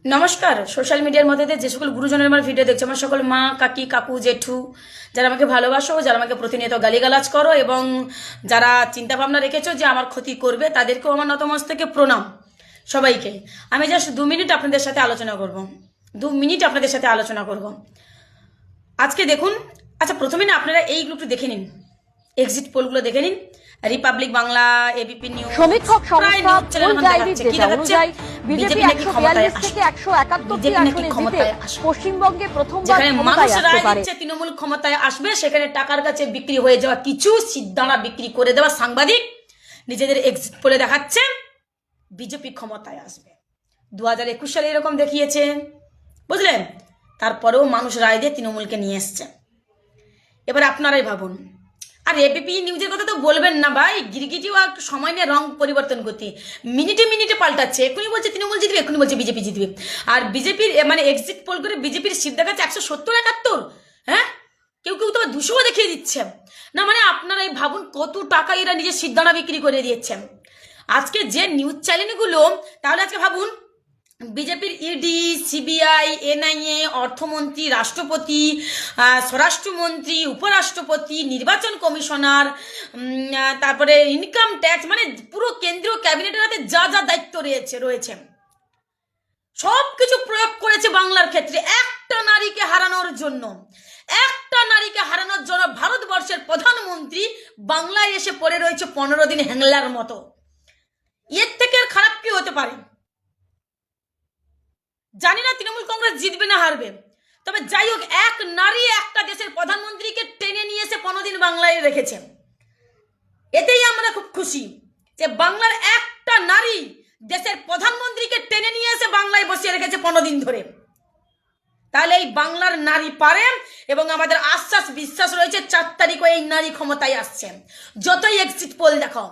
নমস্কার। সোশ্যাল মিডিয়ার মধ্যে দিয়ে যে সকল গুরুজনের আমার ভিডিও দেখছো, আমার সকল মা, কাকি, কাকু, জেঠু, যারা আমাকে ভালোবাসো, যারা আমাকে প্রতিনিয়ত গালিগালাজ করো এবং যারা চিন্তা ভাবনা রেখেছো যে আমার ক্ষতি করবে, তাদেরকেও আমার নতমস্তকে প্রণাম। সবাইকে আমি জাস্ট 2 মিনিট আপনাদের সাথে আলোচনা করব। 2 মিনিট আপনাদের সাথে আলোচনা করব আজকে। দেখুন, আচ্ছা প্রথমে না আপনারা এই গ্রুপটি দেখে নিন, এক্সিট পোলগুলো দেখে নিন। রিপাবলিক বাংলা, এবিপি নিউজ, সমীক্ষক প্রায় সংস্থা নিউজ চ্যানেল পোল ডায়েরির কি ডেটা দেখাচ্ছে? অনুযায়ী বিজেপি 142 থেকে 171টি আসনে জিতে পশ্চিমবঙ্গে প্রথমবার যেখানে মানুষ ক্ষমতায় রায় আসতে পারে। দিচ্ছে তৃণমূল ক্ষমতায় আসবে, সেখানে টাকার কাছে বিক্রি হয়ে যাওয়া কিছু সিদ্ধারা বিক্রি করে দেওয়া সাংবাদিক নিজেদের এক্সিট পোলে দেখাচ্ছে বিজেপি ক্ষমতায় আসবে। 2021 সালে এরকম দেখিয়েছে, বুঝলেন? তারপরেও মানুষ রায় দিয়ে তৃণমূলকে নিয়ে এসছে। এবার আপনারাই ভাবুন। আর এবিপি নিউজের কথা তো বলবেন না ভাই, গিরগিটিও একটু সময় নিয়ে রং পরিবর্তন করতে মিনিটে মিনিটে পাল্টাচ্ছে। এখনই বলছে তৃণমূল জিতবে, এখনই বলছে বিজেপি জিতবে। আর বিজেপির মানে এক্সিট পোল করে বিজেপির সিট দেখাচ্ছে 170-71। হ্যাঁ, কেউ কেউ তো 200 দেখিয়ে দিচ্ছে না। মানে আপনারাই ভাবুন কত টাকা এরা নিজের সিদ্ধানা বিক্রি করে দিয়েছেন। আজকে যে নিউজ চ্যানেলগুলো, তাহলে আজকে ভাবুন বিজেপির ইডি, সিবিআই, এনআইএ, অর্থমন্ত্রী, রাষ্ট্রপতি, স্বরাষ্ট্রমন্ত্রী, উপরাষ্ট্রপতি, নির্বাচন কমিশনার, তারপরে ইনকাম ট্যাক্স, মানে পুরো কেন্দ্রীয় ক্যাবিনেটের হাতে যা যা দায়িত্ব রয়েছে সব কিছু প্রয়োগ করেছে বাংলার ক্ষেত্রে একটা নারীকে হারানোর জন্য। একটা নারীকে হারানোর জন্য ভারতবর্ষের প্রধানমন্ত্রী বাংলায় এসে পড়ে রয়েছে 15 দিন হ্যাংলার মতো। এর থেকে আর খারাপ কি হতে পারে? জানি না তৃণমূল কংগ্রেস জিতবে না হারবে, তবে যাই হোক, এক নারী একটা দেশের প্রধানমন্ত্রীকে টেনে নিয়ে এসে 15 দিন বাংলায় রেখেছে। এতেই আমরা খুব খুশি যে বাংলার একটা নারী দেশের প্রধানমন্ত্রীকে টেনে নিয়ে এসে বাংলায় বসিয়ে রেখেছে 15 দিন ধরে। তাহলে এই বাংলার নারী পারে, এবং আমাদের আশ্বাস বিশ্বাস রয়েছে 4 তারিখে এই নারী ক্ষমতায় আসছে। যতই এক্সিট পোল দেখাও,